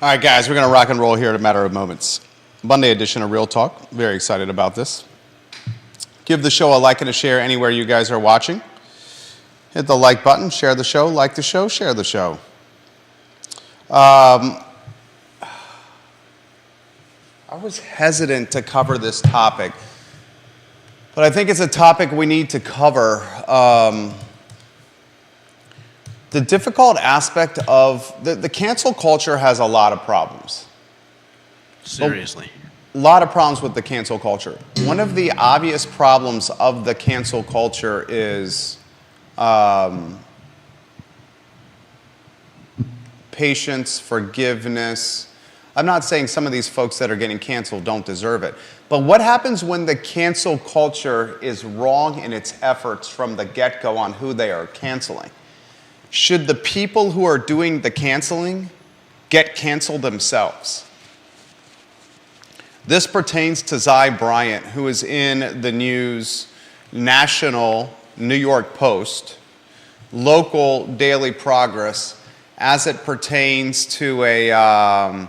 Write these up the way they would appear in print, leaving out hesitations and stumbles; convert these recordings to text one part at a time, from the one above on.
All right, guys, we're going to rock and roll here in a matter of moments. Monday edition of Real Talk. Very excited about this. Give the show a like and a share anywhere you guys are watching. Hit the like button, share the show, like the show, share the show. I was hesitant to cover this topic, but I think it's a topic we need to cover. The difficult aspect of the cancel culture has a lot of problems. Seriously. A lot of problems with the cancel culture. One of the obvious problems of the cancel culture is patience, forgiveness. I'm not saying some of these folks that are getting canceled don't deserve it. But what happens when the cancel culture is wrong in its efforts from the get-go on who they are canceling? Should the people who are doing the canceling get canceled themselves? This pertains to Zy Bryant, who is in the news, national New York Post, local Daily Progress, as it pertains to a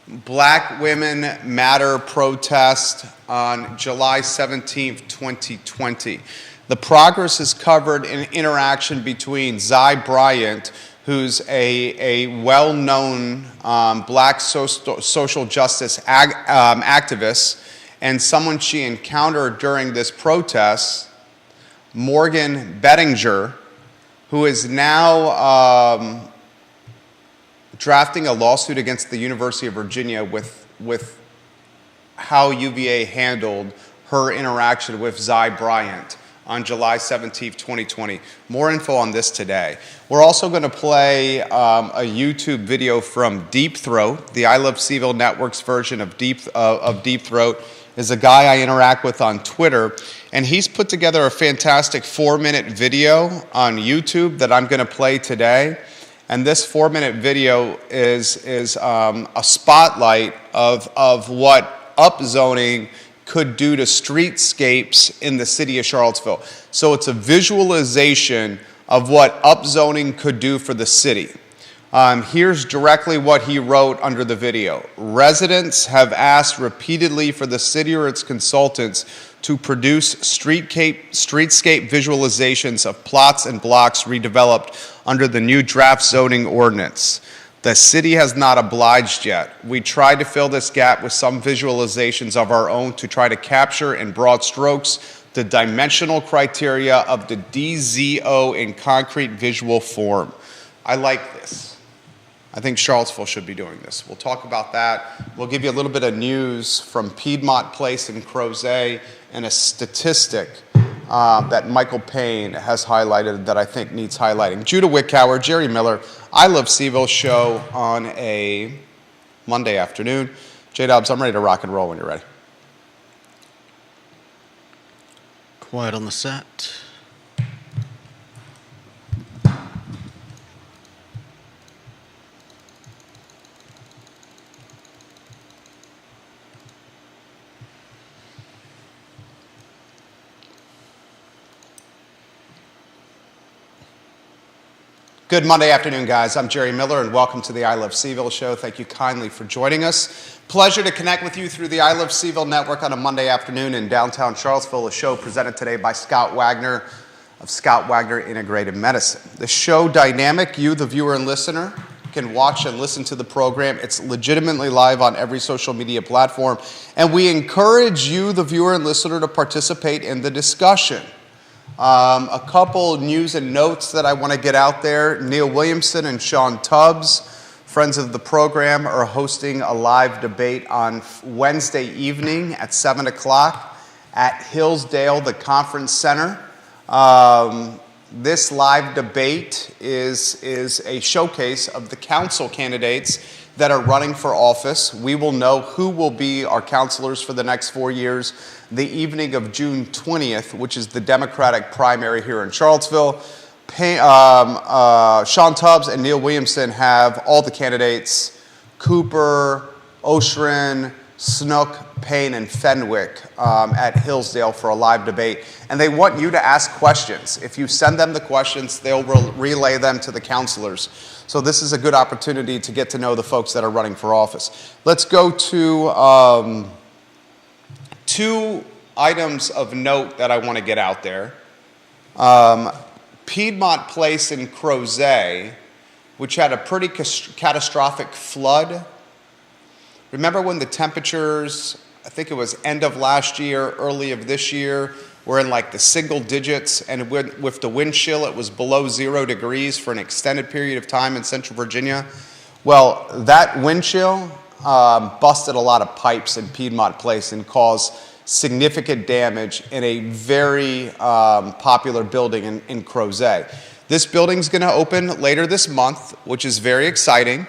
Black Women Matter protest on July 17th, 2020. The Progress is covered an interaction between Zy Bryant, who's a well-known black social justice activist, and someone she encountered during this protest, Morgan Bettinger, who is now drafting a lawsuit against the University of Virginia with how UVA handled her interaction with Zy Bryant on July 17th, 2020. More info on this today. We're also going to play a YouTube video from Deep Throat. The I Love CVille Network's version of Deep Throat is a guy I interact with on Twitter, and he's put together a fantastic 4-minute video on YouTube that I'm going to play today. And this 4-minute video is a spotlight of what upzoning could do to streetscapes in the city of Charlottesville. So it's a visualization of what upzoning could do for the city. Here's directly what he wrote under the video. Residents have asked repeatedly for the city or its consultants to produce streetscape visualizations of plots and blocks redeveloped under the new draft zoning ordinance. The city has not obliged yet. We tried to fill this gap with some visualizations of our own to try to capture in broad strokes the dimensional criteria of the DZO in concrete visual form. I like this. I think Charlottesville should be doing this. We'll talk about that. We'll give you a little bit of news from Piedmont Place in Crozet and a statistic that Michael Payne has highlighted that I think needs highlighting. Judah Wickower, Jerry Miller, I Love CVille show on a Monday afternoon. J-Dubs, I'm ready to rock and roll when you're ready. Quiet on the set. Good Monday afternoon, guys. I'm Jerry Miller, and welcome to the I Love CVille show. Thank you kindly for joining us. Pleasure to connect with you through the I Love CVille network on a Monday afternoon in downtown Charlottesville, a show presented today by Scott Wagner of Scott Wagner Integrative Medicine. The show dynamic, you, the viewer and listener, can watch and listen to the program. It's legitimately live on every social media platform, and we encourage you, the viewer and listener, to participate in the discussion. A couple news and notes that I want to get out there. Neil Williamson and Sean Tubbs, friends of the program, are hosting a live debate on Wednesday evening at 7 o'clock at Hillsdale, the Conference Center. This live debate is a showcase of the council candidates that are running for office. We will know who will be our councilors for the next 4 years the evening of June 20th, which is the Democratic primary here in Charlottesville. Sean Tubbs and Neil Williamson have all the candidates: Cooper, Oshrin, Snook, Payne, and Fenwick at Hillsdale for a live debate. And they want you to ask questions. If you send them the questions, they'll relay them to the counselors. So this is a good opportunity to get to know the folks that are running for office. Let's go to two items of note that I want to get out there. Piedmont Place in Crozet, which had a pretty catastrophic flood. Remember when the temperatures, I think it was end of last year, early of this year, were in like the single digits, and with the wind chill, it was below 0 degrees for an extended period of time in Central Virginia? Well, that wind chill busted a lot of pipes in Piedmont Place and caused significant damage in a very popular building in Crozet. This building's going to open later this month, which is very exciting.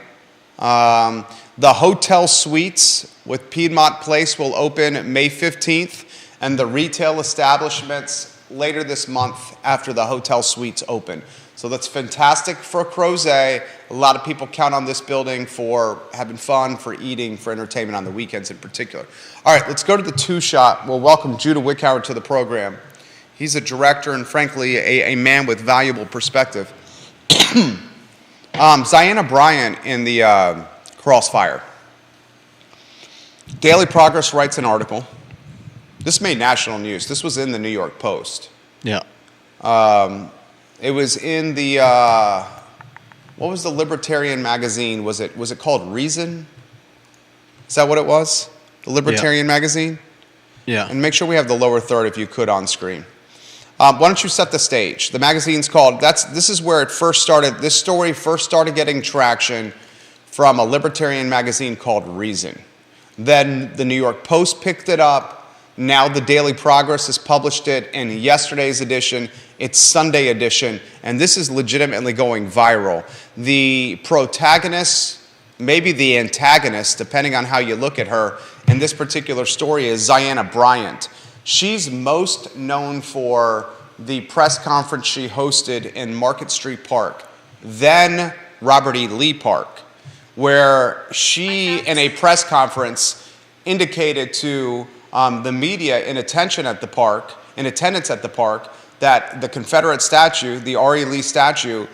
The hotel suites with Piedmont Place will open May 15th, and the retail establishments later this month after the hotel suites open. So that's fantastic for Crozet. A lot of people count on this building for having fun, for eating, for entertainment on the weekends in particular. All right, let's go to the two-shot. We'll welcome Judah Wickhauer to the program. He's a director and, frankly, a man with valuable perspective. Ziana Bryant in the Crossfire. Daily Progress writes an article. This made national news. This was in the New York Post. Yeah. It was in the, what was the libertarian magazine? Was it called Reason? Is that what it was? The Libertarian magazine? Yeah. And make sure we have the lower third, if you could, on screen. Why don't you set the stage? The magazine's called, this is where it first started, this story first started getting traction from a libertarian magazine called Reason. Then the New York Post picked it up. Now the Daily Progress has published it in yesterday's edition, its Sunday edition, and this is legitimately going viral. The protagonist, maybe the antagonist, depending on how you look at her, in this particular story is Ziana Bryant. She's most known for the press conference she hosted in Market Street Park, then Robert E. Lee Park, where she, in a press conference, indicated to the media in attendance at the park, that the Confederate statue, the R.E. Lee statue,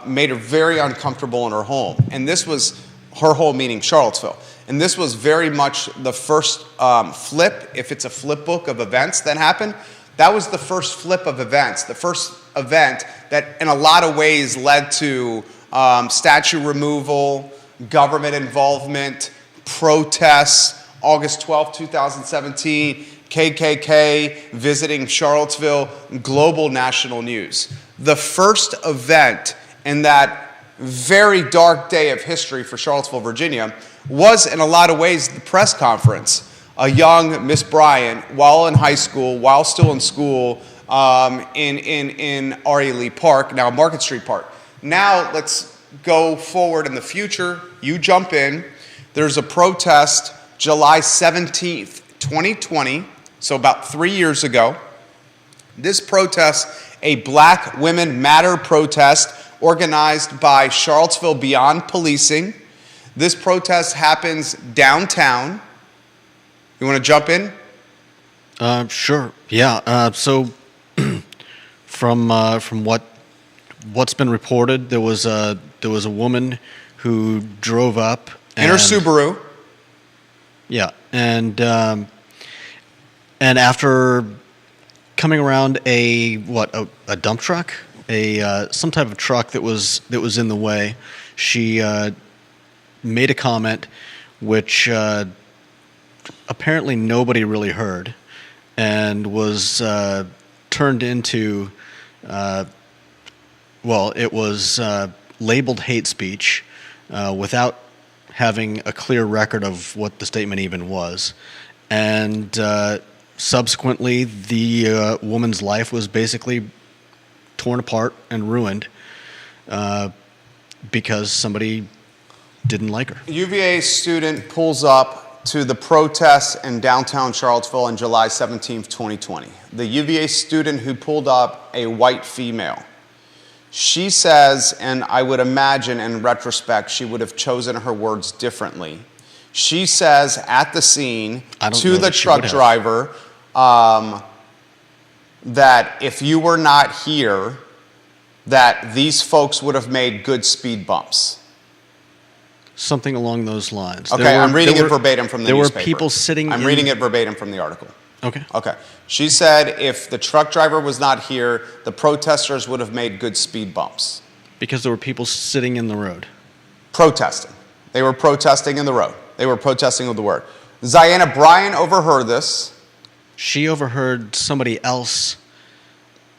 made her very uncomfortable in her home. And this was her home, meaning Charlottesville. And this was very much the first flip, if it's a flip book of events that happened. That was the first flip of events, the first event that in a lot of ways led to statue removal, government involvement, protests. August 12, 2017, KKK visiting Charlottesville, global national news. The first event in that very dark day of history for Charlottesville, Virginia, was in a lot of ways the press conference. A young Miss Bryant, while in high school, while still in school, in R.E. Lee Park, now Market Street Park. Now let's go forward in the future. You jump in. There's a protest July 17th, 2020, so about 3 years ago. This protest, a Black Women Matter protest organized by Charlottesville Beyond Policing. This protest happens downtown. You want to jump in? Sure. Yeah. So from what's been reported, there was a woman who drove up in her Subaru. Yeah, and after coming around a dump truck, some type of truck that was in the way, she made a comment which apparently nobody really heard, and was turned into it was labeled hate speech without having a clear record of what the statement even was. And subsequently, the woman's life was basically torn apart and ruined because somebody didn't like her. UVA student pulls up to the protests in downtown Charlottesville on July 17th, 2020. The UVA student who pulled up, a white female. She says, and I would imagine in retrospect she would have chosen her words differently. She says at the scene I don't to know the that she truck would have. driver that if you were not here, that these folks would have made good speed bumps. Something along those lines. Okay, I'm reading it verbatim from the newspaper. newspaper. There were people sitting I'm reading it verbatim from the article. Okay. Okay. She said if the truck driver was not here, the protesters would have made good speed bumps. Because there were people sitting in the road. Protesting. They were protesting in the road. They were protesting with the word. Ziana Bryant overheard this. She overheard somebody else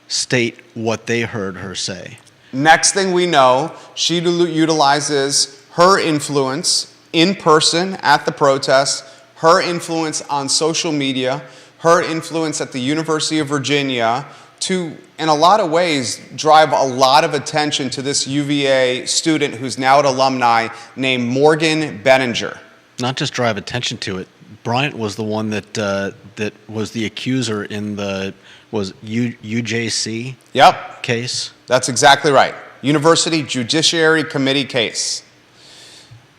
state what they heard her say. Next thing we know, she utilizes her influence in person at the protest, her influence on social media, her influence at the University of Virginia to, in a lot of ways, drive a lot of attention to this UVA student who's now an alumni named Morgan Benninger. Not just drive attention to it. Bryant was the one that that was the accuser in the UJC Yep, case. that's exactly right. University Judiciary Committee case.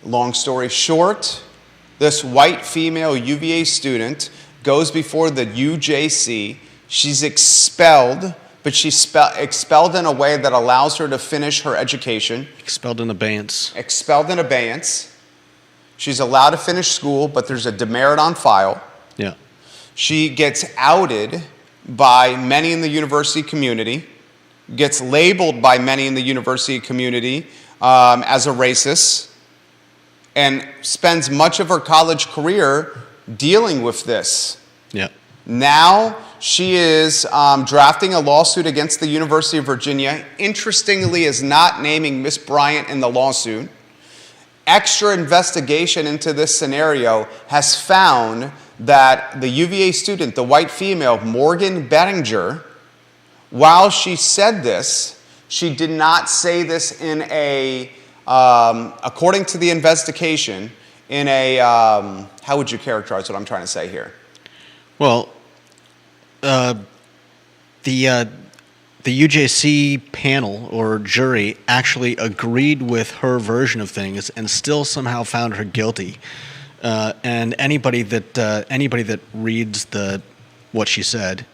Long story short, this white female UVA student goes before the UJC. She's expelled, but she's expelled in a way that allows her to finish her education. Expelled in abeyance. Expelled in abeyance. She's allowed to finish school, but there's a demerit on file. Yeah. She gets outed by many in the university community, gets labeled by many in the university community as a racist, and spends much of her college career dealing with this. Yeah. Now she is drafting a lawsuit against the University of Virginia. Interestingly, is not naming Miss Bryant in the lawsuit. Extra investigation into this scenario has found that the UVA student, the white female, Morgan Benninger, while she said this, she did not say this in a, according to the investigation, in a, how would you characterize what I'm trying to say here? Well, the UJC panel or jury actually agreed with her version of things and still somehow found her guilty. And anybody that reads what she said,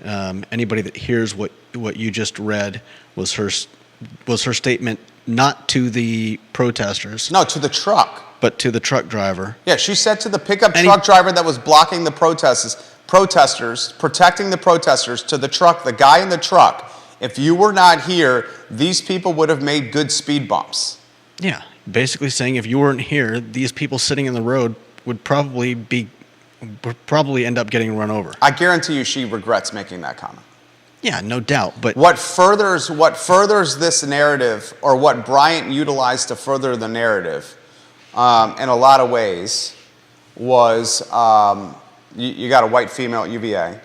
anybody that hears what you just read was her statement not to the protesters, No, to the truck. but to the truck driver. Yeah, she said to the pickup truck driver that was blocking the protesters, protecting the protesters, to the truck, the guy in the truck, if you were not here, these people would have made good speed bumps. Yeah, basically saying if you weren't here, these people sitting in the road would probably end up getting run over. I guarantee you she regrets making that comment. Yeah, no doubt. But What furthers this narrative, or what Bryant utilized to further the narrative, in a lot of ways, was you got a white female at UVA,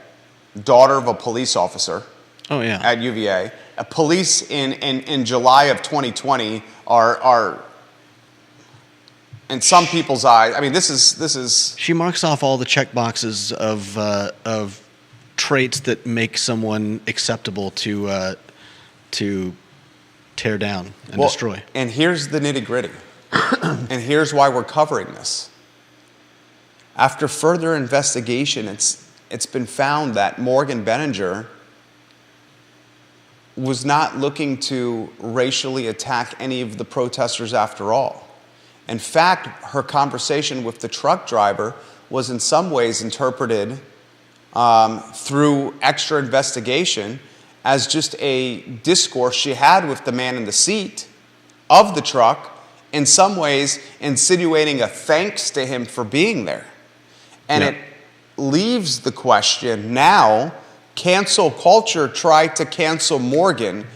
daughter of a police officer oh yeah, at UVA. Police in July of 2020 are in some people's eyes. I mean, this is. she marks off all the check boxes of traits that make someone acceptable to tear down and Well, destroy. And here's the nitty gritty. And here's why we're covering this. After further investigation, it's been found that Morgan Benninger was not looking to racially attack any of the protesters after all. In fact, her conversation with the truck driver was in some ways interpreted through extra investigation as just a discourse she had with the man in the seat of the truck, in some ways insinuating a thanks to him for being there. And Yeah. it leaves the question now, cancel culture tried to cancel Morgan.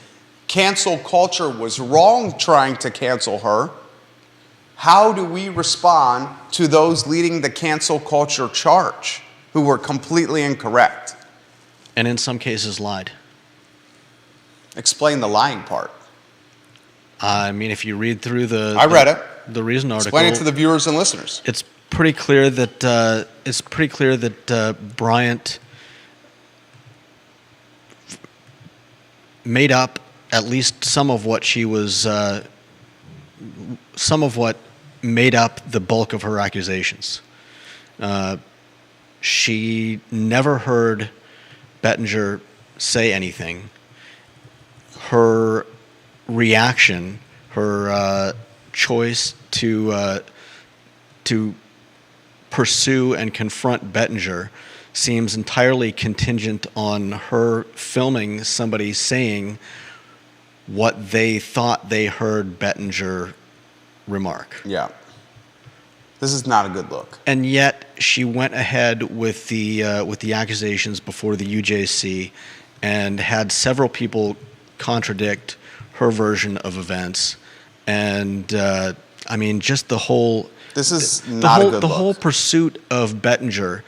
Cancel culture was wrong trying to cancel her. How do we respond to those leading the cancel culture charge who were completely incorrect? And in some cases lied. Explain the lying part. I mean, if you read through I read it. the Reason article, Explain it to the viewers and listeners. it's pretty clear that Bryant made up at least some of what made up the bulk of her accusations. She never heard Bettinger say anything. Her reaction, her choice to pursue and confront Bettinger seems entirely contingent on her filming somebody saying what they thought they heard Bettinger remark. Yeah. This is not a good look. And yet she went ahead with the accusations before the UJC and had several people contradict her version of events. And I mean, just the whole This is not a good look. The whole pursuit of Bettinger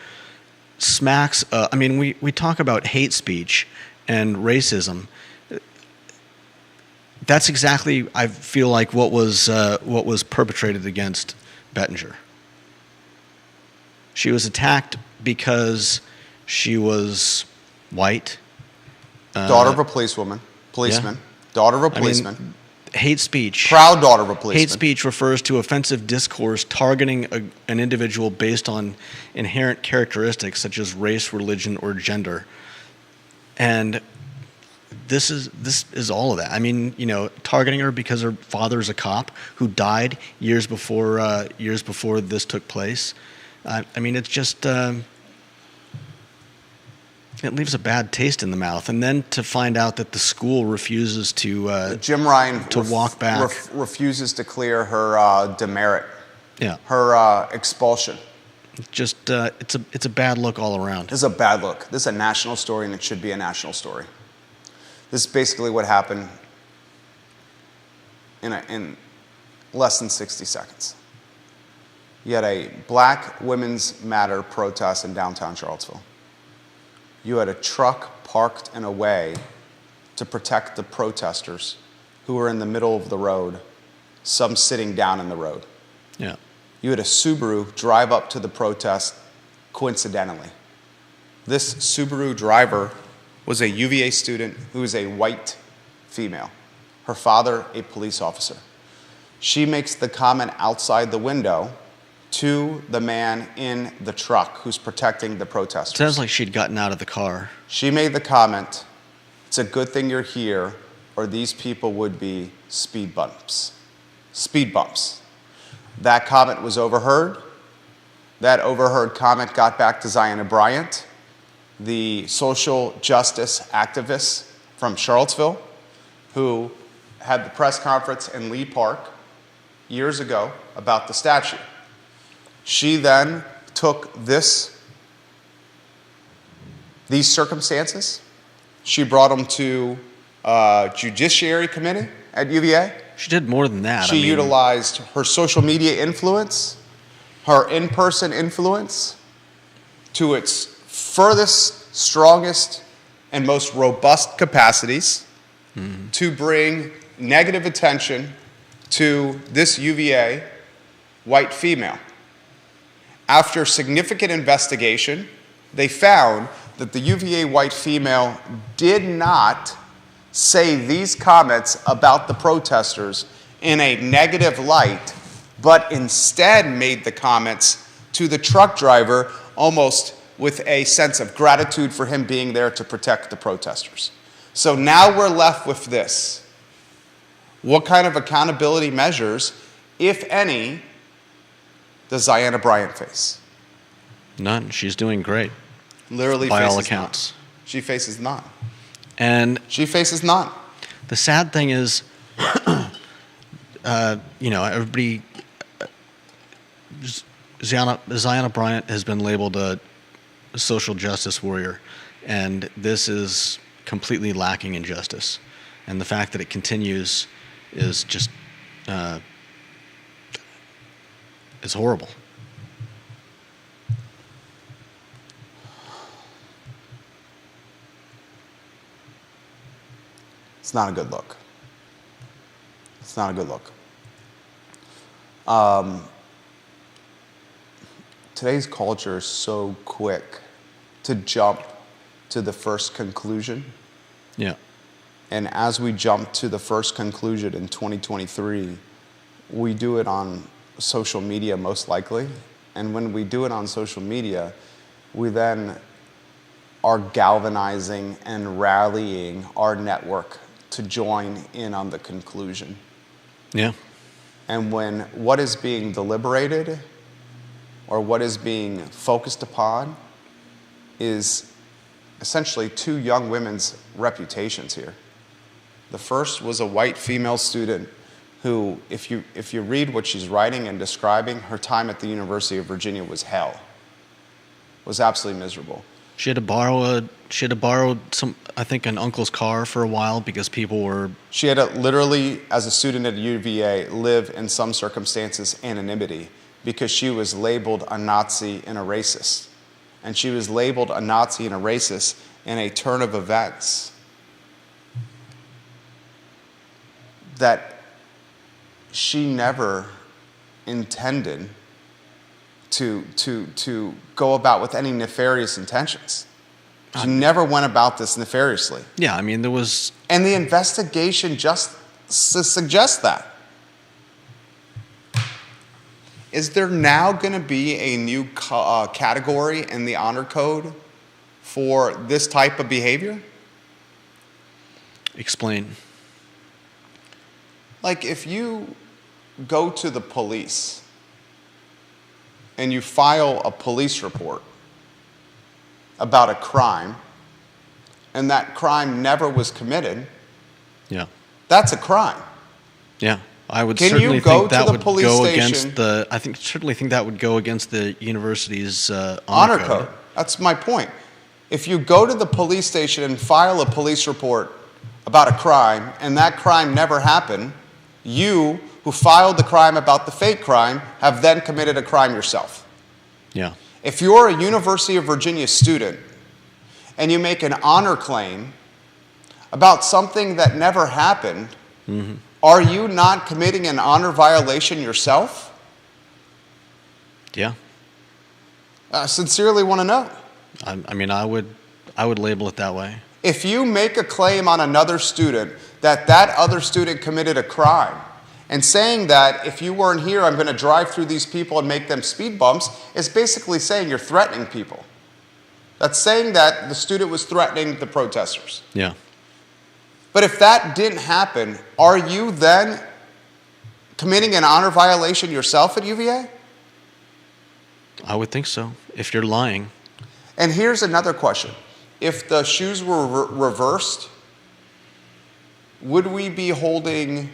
smacks. I mean, we talk about hate speech and racism. That's exactly, I feel like, what was perpetrated against Bettinger. She was attacked because she was white. Daughter of a policeman. Yeah. Daughter of a I policeman. mean, hate speech. Proud daughter of a policeman. Hate speech refers to offensive discourse targeting an individual based on inherent characteristics such as race, religion, or gender. And this is all of that. I mean, you know, targeting her because her father's a cop who died years before this took place. I mean, it's just it leaves a bad taste in the mouth. And then to find out that the school refuses to Jim Ryan walk back, refuses to clear her demerit, yeah, her expulsion. Just it's a bad look all around. This is a bad look. This is a national story, and it should be a national story. This is basically what happened in less than 60 seconds. You had a Black Women's Matter protest in downtown Charlottesville. You had a truck parked in a way to protect the protesters who were in the middle of the road, some sitting down in the road. Yeah. You had a Subaru drive up to the protest coincidentally. This Subaru driver was a UVA student who is a white female. Her father, a police officer. She makes the comment outside the window to the man in the truck who's protecting the protesters. Sounds like she'd gotten out of the car. She made the comment, "It's a good thing you're here, or these people would be speed bumps." Speed bumps. That comment was overheard. That overheard comment got back to Ziona Bryant, the social justice activist from Charlottesville, who had the press conference in Lee Park years ago about the statue. She then took these circumstances, she brought them to Judiciary Committee at UVA. She did more than that. She utilized her social media influence, her in-person influence, to its furthest, strongest, and most robust capacities to bring negative attention to this UVA white female. After significant investigation, they found that the UVA white female did not say these comments about the protesters in a negative light, but instead made the comments to the truck driver almost with a sense of gratitude for him being there to protect the protesters. So now we're left with this. What kind of accountability measures, if any, does Ziona Bryant face? None. She's doing great. Literally by faces all accounts. None. She faces none. And she faces none. The sad thing is, you know, everybody, Ziona Bryant has been labeled a social justice warrior, and this is completely lacking in justice. And the fact that it continues is just, it's horrible. It's not a good look. It's not a good look. Today's culture is so quick to jump to the first conclusion. Yeah. And as we jump to the first conclusion in 2023, we do it on social media most likely. And when we do it on social media, we then are galvanizing and rallying our network to join in on the conclusion. Yeah. And when what is being deliberated or what is being focused upon is essentially two young women's reputations here. The first was a white female student who, if you read what she's writing and describing, her time at the University of Virginia was hell. Was absolutely miserable. She had to borrow some, I think, an uncle's car for a while because people were. She had to literally, as a student at UVA, live in some circumstances anonymity because she was labeled a Nazi and a racist. And she was labeled a Nazi and a racist in a turn of events that she never intended to go about with any nefarious intentions. She never went about this nefariously. Yeah, I mean, there was. And the investigation just suggests that. Is there now going to be a new category in the honor code for this type of behavior? Explain. Like if you go to the police and you file a police report about a crime and that crime never was committed, Yeah. that's a crime. Yeah. I would Can certainly you go think that to the would police go station- against the. I think certainly think that would go against the university's Honor code. That's my point. If you go to the police station and file a police report about a crime and that crime never happened, you who filed the crime about the fake crime have then committed a crime yourself. Yeah. If you're a University of Virginia student and you make an honor claim about something that never happened, are you not committing an honor violation yourself? Yeah. I sincerely want to know. I mean, I would label it that way. If you make a claim on another student that that other student committed a crime, and saying that if you weren't here, I'm going to drive through these people and make them speed bumps, is basically saying you're threatening people. That's saying that the student was threatening the protesters. Yeah. But if that didn't happen, are you then committing an honor violation yourself at UVA? I would think so. If you're lying. And here's another question. If the shoes were reversed, would we be holding,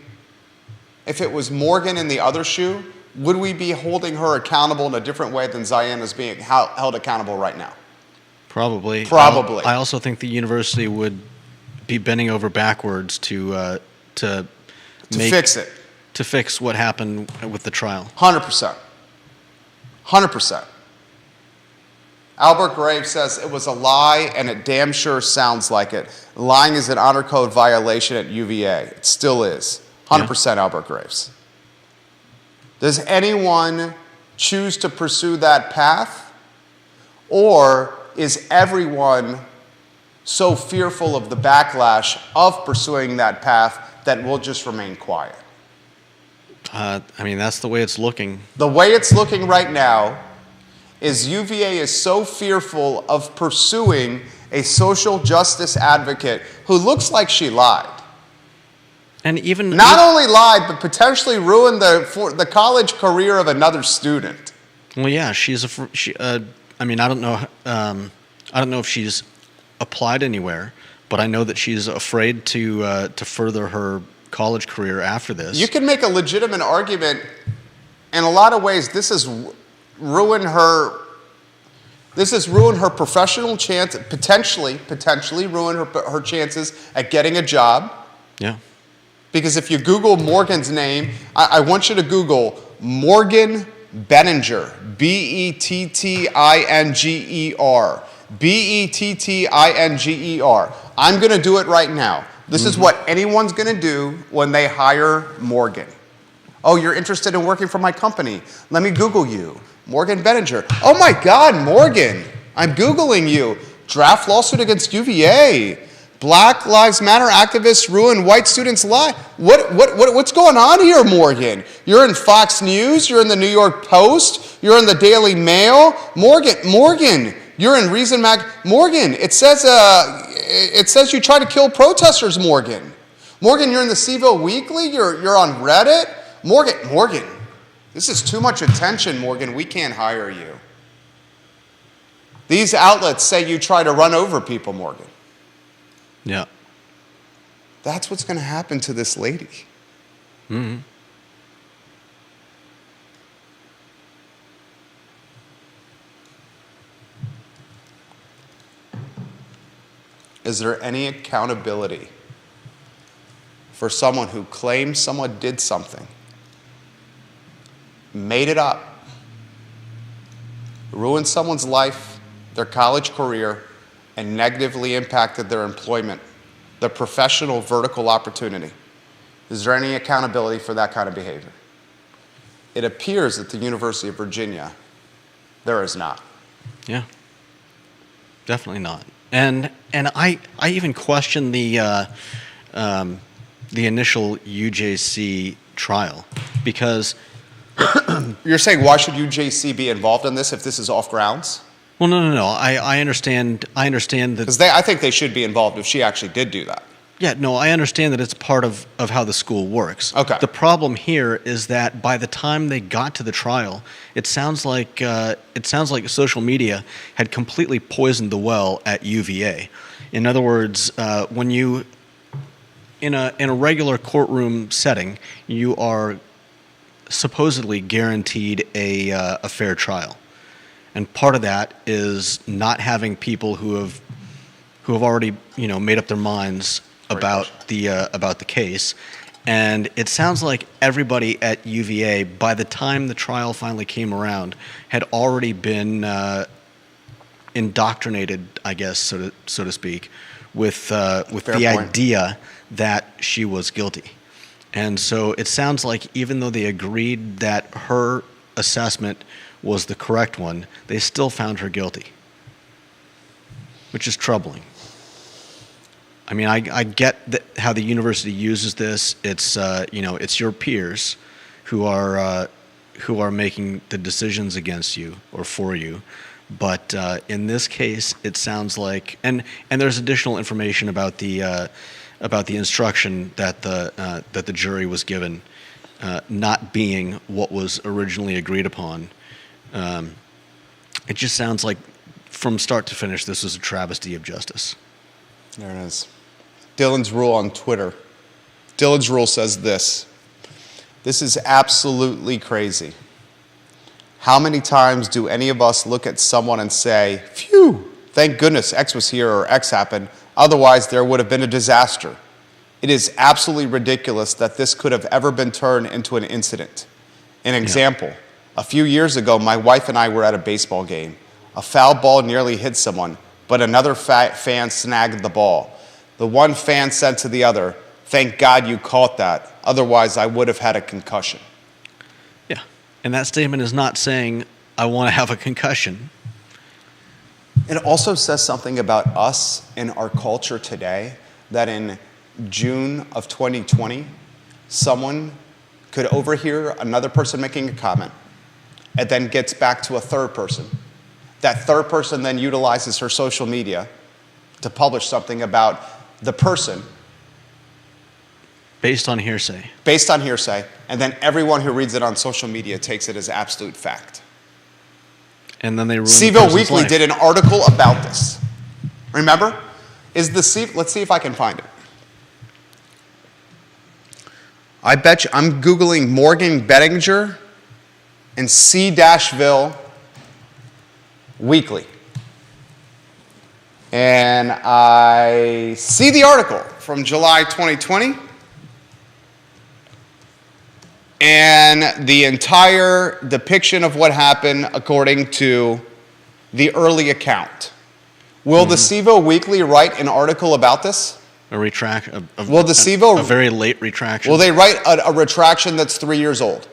if it was Morgan in the other shoe, would we be holding her accountable in a different way than Zion is being held accountable right now? Probably. Probably. I also think the university would be bending over backwards to Fix it. To fix what happened with the trial. 100%. 100%. Albert Graves says it was a lie and it damn sure sounds like it. Lying is an honor code violation at UVA. It still is. 100% Albert Graves. Does anyone choose to pursue that path? Or is everyone so fearful of the backlash of pursuing that path that we'll just remain quiet? I mean, that's the way it's looking. The way it's looking right now is UVA is so fearful of pursuing a social justice advocate who looks like she lied. And even Not only lied, but potentially ruined the college career of another student. Well, yeah, I mean, I don't know. I don't know if she's applied anywhere, but I know that she's afraid to further her college career after this. You can make a legitimate argument. In a lot of ways, this has ruined her. This has ruined her professional chance. Potentially ruin her chances at getting a job. Yeah. Because if you Google Morgan's name, I want you to Google Morgan Bettinger, Bettinger, Bettinger. I'm going to do it right now. This is what anyone's going to do when they hire Morgan. Oh, you're interested in working for my company. Let me Google you. Morgan Bettinger. Oh my God, Morgan. I'm Googling you. Draft lawsuit against UVA. Black Lives Matter activists ruin white students' lives. What's going on here, Morgan? You're in Fox News. You're in the New York Post. You're in the Daily Mail. Morgan, you're in Reason Mag. Morgan, it says you try to kill protesters, Morgan. Morgan, you're in the CVille Weekly. You're on Reddit. Morgan, this is too much attention, Morgan. We can't hire you. These outlets say you try to run over people, Morgan. Yeah. That's what's going to happen to this lady. Mm-hmm. Is there any accountability for someone who claims someone did something, made it up, ruined someone's life, their college career, and negatively impacted their employment, their professional vertical opportunity? Is there any accountability for that kind of behavior? It appears at the University of Virginia there is not. Yeah. Definitely not. And I even question the initial UJC trial, because You're saying, why should UJC be involved in this if this is off grounds? well, no. I understand that. Because I think they should be involved if she actually did do that. Yeah, no, I understand that it's part of how the school works. Okay. The problem here is that by the time they got to the trial, it sounds like social media had completely poisoned the well at UVA. In other words, when you in a regular courtroom setting, you are supposedly guaranteed a fair trial, and part of that is not having people who have already made up their minds about the case. And it sounds like everybody at UVA, by the time the trial finally came around, had already been indoctrinated, I guess, so to speak, with the point. idea that she was guilty. And so it sounds like even though they agreed that her assessment was the correct one, they still found her guilty, which is troubling. I mean, I get how the university uses this. It's it's your peers who are making the decisions against you or for you. But in this case, it sounds like, and there's additional information about the instruction that the jury was given, not being what was originally agreed upon. It just sounds like, from start to finish, this was a travesty of justice. There it is. Dylan's Rule on Twitter. Dylan's Rule says this: this is absolutely crazy. How many times do any of us look at someone and say, phew, thank goodness X was here or X happened, otherwise there would have been a disaster. It is absolutely ridiculous that this could have ever been turned into an incident. An example, a few years ago, my wife and I were at a baseball game. A foul ball nearly hit someone, but another fan snagged the ball. The one fan said to the other, "Thank God you caught that. Otherwise, I would have had a concussion." Yeah. And that statement is not saying, I want to have a concussion. It also says something about us in our culture today, that in June of 2020, someone could overhear another person making a comment and then gets back to a third person. That third person then utilizes her social media to publish something about the person Based on hearsay. based on hearsay, and then everyone who reads it on social media takes it as absolute fact. And then they ruin the CVille person's Weekly life. did an article about this. Remember? Let's see if I can find it. I bet you, I'm Googling Morgan Bettinger and C-Ville Weekly. And I see the article from July 2020. And the entire depiction of what happened according to the early account. Will the CVille Weekly write an article about this? A retraction. Will the CVille... A very late retraction. Will they write a retraction that's 3 years old?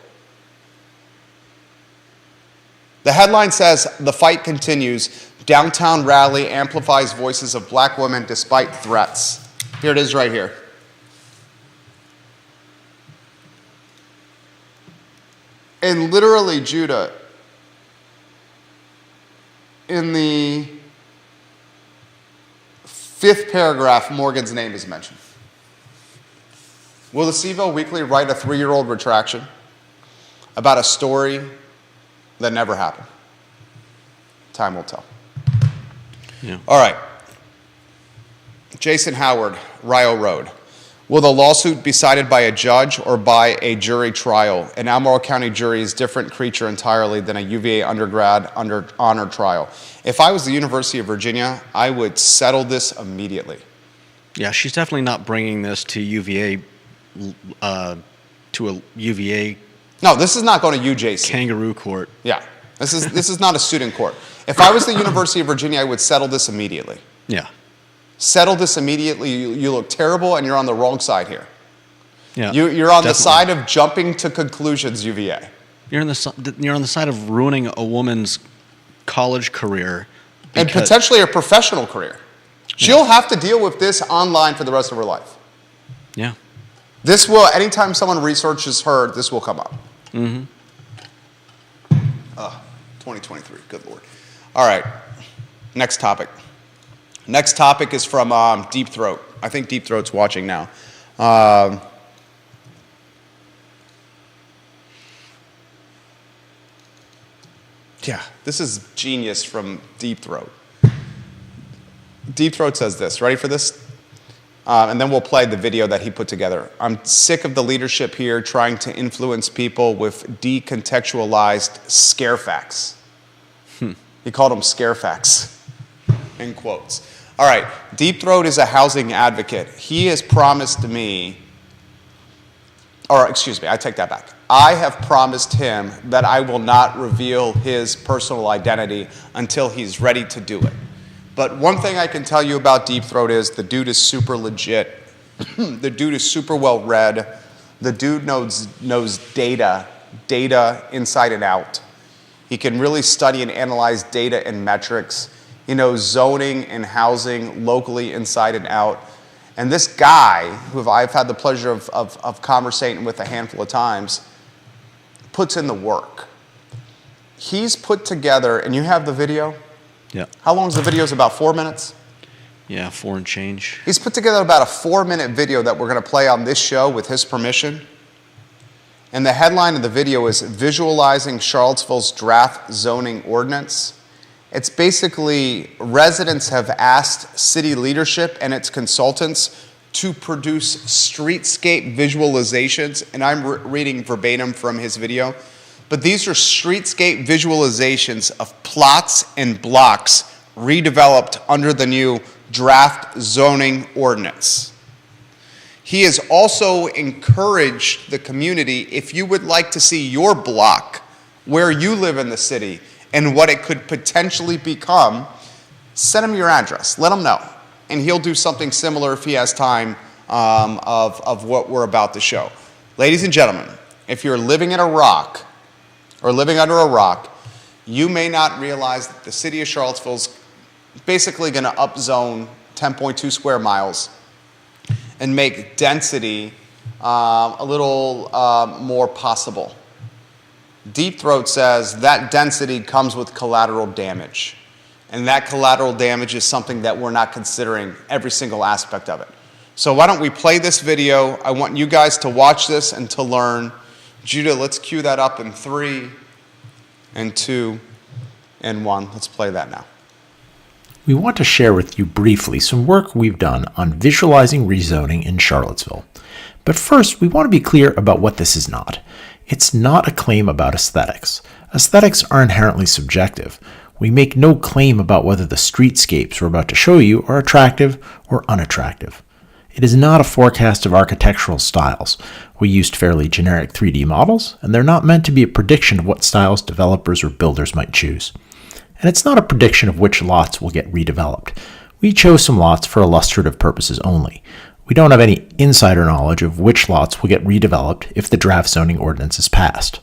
The headline says, "The fight continues. Downtown rally amplifies voices of black women despite threats." Here it is right here. And literally, Judah, in the 5th paragraph, Morgan's name is mentioned. Will the Seville Weekly write a 3-year-old retraction about a story that never happened? Time will tell. Yeah. All right. Jason Howard, Rio Road. Will the lawsuit be cited by a judge or by a jury trial? An Albemarle County jury is a different creature entirely than a UVA undergrad honor trial. If I was the University of Virginia, I would settle this immediately. Yeah, she's definitely not bringing this to UVA, to a UVA No, this is not going to UJC. kangaroo court. Yeah, this is not a student court. If I was the University of Virginia, I would settle this immediately. Yeah. Settle this immediately. You look terrible, and you're on the wrong side here. Yeah. You're on definitely. the side of jumping to conclusions, UVA. You're on the side of ruining a woman's college career. And because- potentially her professional career. She'll have to deal with this online for the rest of her life. Yeah. This will, anytime someone researches her, this will come up. 2023, good Lord. All right, next topic. Next topic is from Deep Throat. I think Deep Throat's watching now. Yeah, this is genius from Deep Throat. Deep Throat says this. Ready for this? And then we'll play the video that he put together. "I'm sick of the leadership here trying to influence people with decontextualized scare facts." He called them scare facts, in quotes. All right, Deep Throat is a housing advocate. He has promised me, or excuse me, I take that back. I have promised him that I will not reveal his personal identity until he's ready to do it. But one thing I can tell you about Deep Throat is the dude is super legit. The dude is super well read. The dude knows data inside and out. He can really study and analyze data and metrics. He knows zoning and housing locally inside and out. And this guy, who I've had the pleasure of conversating with a handful of times, puts in the work. He's put together, and you have the video? Yeah. How long is the video? Is about 4 minutes? Yeah, 4 and change. He's put together about a 4-minute video that we're going to play on this show with his permission. And the headline of the video is "Visualizing Charlottesville's Draft Zoning Ordinance." It's basically residents have asked city leadership and its consultants to produce streetscape visualizations, and I'm reading verbatim from his video. But these are streetscape visualizations of plots and blocks redeveloped under the new draft zoning ordinance. He has also encouraged the community, if you would like to see your block, where you live in the city, and what it could potentially become, send him your address. Let him know. And he'll do something similar if he has time of what we're about to show. Ladies and gentlemen, if you're living in a rock, or living under a rock, you may not realize that the city of Charlottesville is basically going to upzone 10.2 square miles and make density a little more possible. Deep Throat says that density comes with collateral damage. And that collateral damage is something that we're not considering every single aspect of it. So why don't we play this video? I want you guys to watch this and to learn. Judah, let's cue that up in 3 and 2 and 1. Let's play that now. We want to share with you briefly some work we've done on visualizing rezoning in Charlottesville. But first, we want to be clear about what this is not. It's not a claim about aesthetics. Aesthetics are inherently subjective. We make no claim about whether the streetscapes we're about to show you are attractive or unattractive. It is not a forecast of architectural styles. We used fairly generic 3D models, and they're not meant to be a prediction of what styles developers or builders might choose. And it's not a prediction of which lots will get redeveloped. We chose some lots for illustrative purposes only. We don't have any insider knowledge of which lots will get redeveloped if the draft zoning ordinance is passed.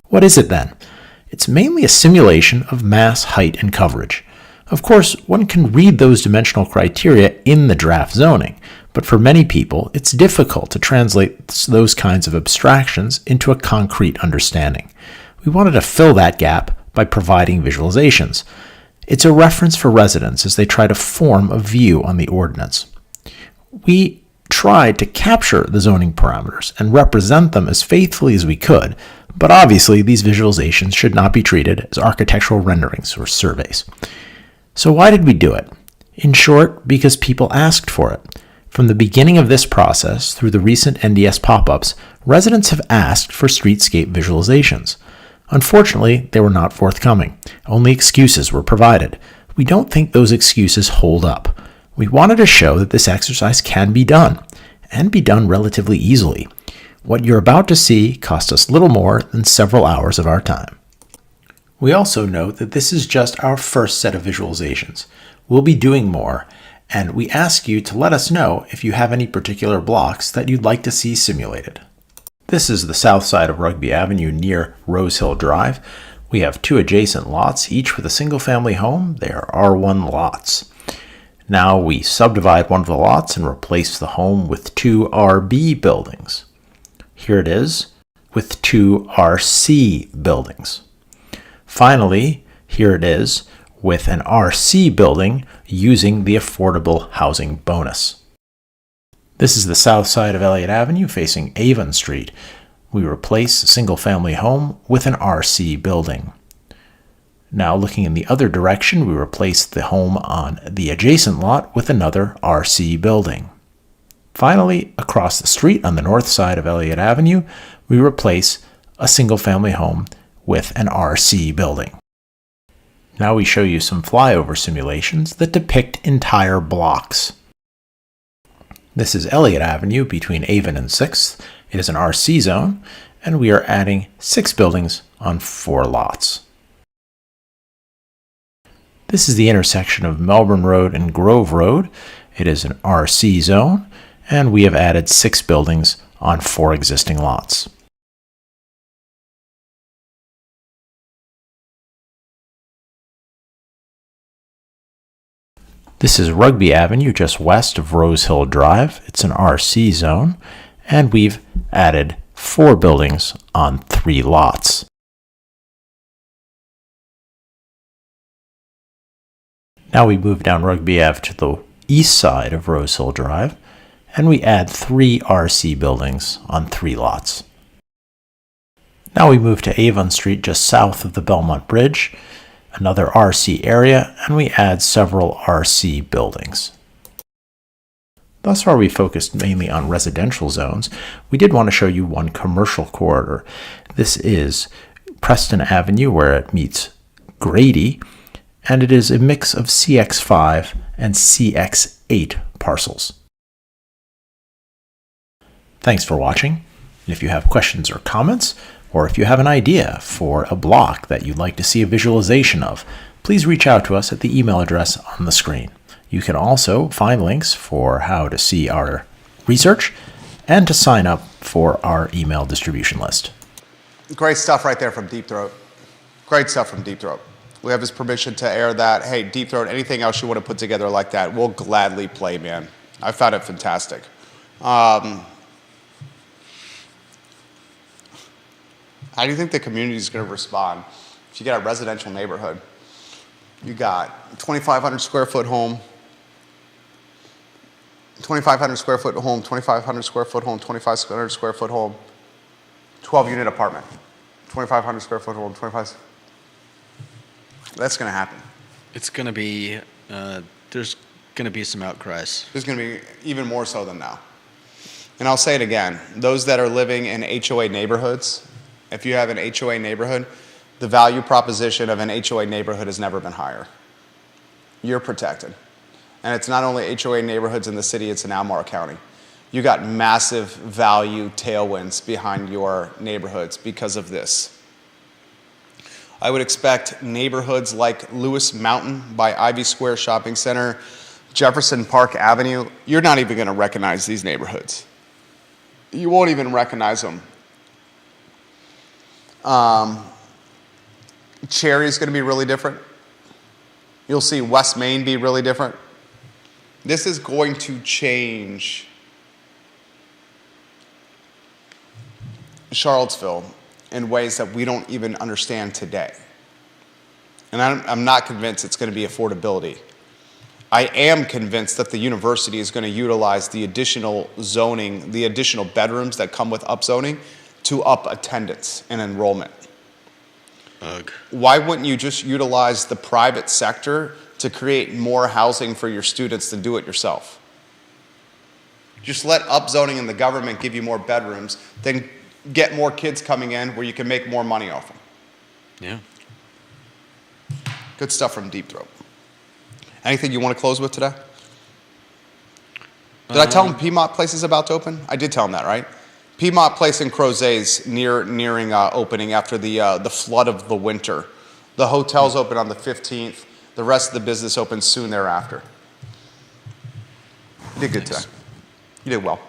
What is it then? It's mainly a simulation of mass, height, and coverage. Of course, one can read those dimensional criteria in the draft zoning, but for many people, it's difficult to translate those kinds of abstractions into a concrete understanding. We wanted to fill that gap by providing visualizations. It's a reference for residents as they try to form a view on the ordinance. We tried to capture the zoning parameters and represent them as faithfully as we could, but obviously these visualizations should not be treated as architectural renderings or surveys. So why did we do it? In short, because people asked for it. From the beginning of this process through the recent NDS pop-ups, residents have asked for streetscape visualizations. Unfortunately, they were not forthcoming. Only excuses were provided. We don't think those excuses hold up. We wanted to show that this exercise can be done, and be done relatively easily. What you're about to see cost us little more than several hours of our time. We also note that this is just our first set of visualizations. We'll be doing more, and we ask you to let us know if you have any particular blocks that you'd like to see simulated. This is the south side of Rugby Avenue near Rose Hill Drive. We have 2 adjacent lots, each with a single-family home. They are R1 lots. Now we subdivide one of the lots and replace the home with 2 RB buildings. Here it is, with 2 RC buildings. Finally, here it is, with an RC building using the affordable housing bonus. This is the south side of Elliott Avenue facing Avon Street. We replace a single-family home with an RC building. Now looking in the other direction, we replace the home on the adjacent lot with another RC building. Finally, across the street on the north side of Elliott Avenue, we replace a single-family home with an RC building. Now we show you some flyover simulations that depict entire blocks. This is Elliott Avenue between Avon and 6th. It is an RC zone, and we are adding 6 buildings on 4 lots. This is the intersection of Melbourne Road and Grove Road. It is an RC zone, and we have added 6 buildings on 4 existing lots. This is Rugby Avenue just west of Rose Hill Drive. It's an RC zone, and we've added 4 buildings on 3 lots. Now we move down Rugby Ave to the east side of Rose Hill Drive, and we add 3 RC buildings on 3 lots. Now we move to Avon Street just south of the Belmont Bridge, another RC area, and we add several RC buildings. Thus far we focused mainly on residential zones. We did want to show you one commercial corridor. This is Preston Avenue where it meets Grady, and it is a mix of CX5 and CX8 parcels. Thanks for watching. If you have questions or comments, or if you have an idea for a block that you'd like to see a visualization of, please reach out to us at the email address on the screen. You can also find links for how to see our research and to sign up for our email distribution list. Great stuff right there from Deep Throat. Great stuff from Deep Throat. We have his permission to air that. Hey, Deep Throat, anything else you want to put together like that, we'll gladly play, man. I found it fantastic. How do you think the community is going to respond if you get a residential neighborhood? You got 2,500 square foot home, 2,500 square foot home, 2,500 square foot home, 2,500 square foot home, 12 unit apartment, 2,500 square foot home, 25. That's going to happen. It's going to be, there's going to be some outcries. There's going to be even more so than now. And I'll say it again, those that are living in HOA neighborhoods, if you have an HOA neighborhood, the value proposition of an HOA neighborhood has never been higher. You're protected. And it's not only HOA neighborhoods in the city, it's in Albemarle County. You got massive value tailwinds behind your neighborhoods because of this. I would expect neighborhoods like Lewis Mountain by Ivy Square Shopping Center, Jefferson Park Avenue, you're not even going to recognize these neighborhoods. You won't even recognize them. Cherry is going to be really different. You'll see West Main be really different. This is going to change Charlottesville in ways that we don't even understand today. And I'm not convinced it's going to be affordability. I am convinced that the university is going to utilize the additional zoning, the additional bedrooms that come with upzoning to up attendance and enrollment. Ugh. Why wouldn't you just utilize the private sector to create more housing for your students than do it yourself? Just let upzoning and the government give you more bedrooms, then get more kids coming in where you can make more money off them. Yeah. Good stuff from Deep Throat. Anything you want to close with today? Did I tell them Piedmont Place is about to open? I did tell them that, right? Piedmont Place in Crozet's nearing opening after the flood of the winter. The hotel's open on the 15th. The rest of the business opens soon thereafter. You did good today. You did well.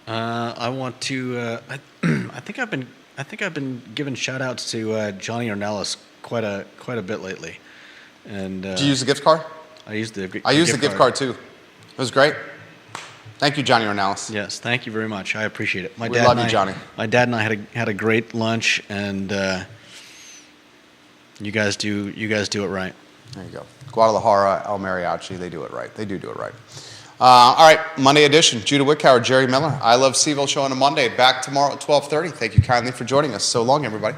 I want to. I think I've been giving shout outs to Johnny Ornelas quite a bit lately. And Did you use the gift card? I used the gift card too. It was great. Thank you, Johnny Ornelas. Yes, thank you very much. I appreciate it. We love you, Johnny. My dad and I had a great lunch, and you guys do it right. There you go. Guadalajara, El Mariachi, they do it right. They do it right. All right, Monday edition. Judah Wickower, Jerry Miller. I Love Seville show on a Monday. Back tomorrow at 12:30. Thank you kindly for joining us. So long, everybody.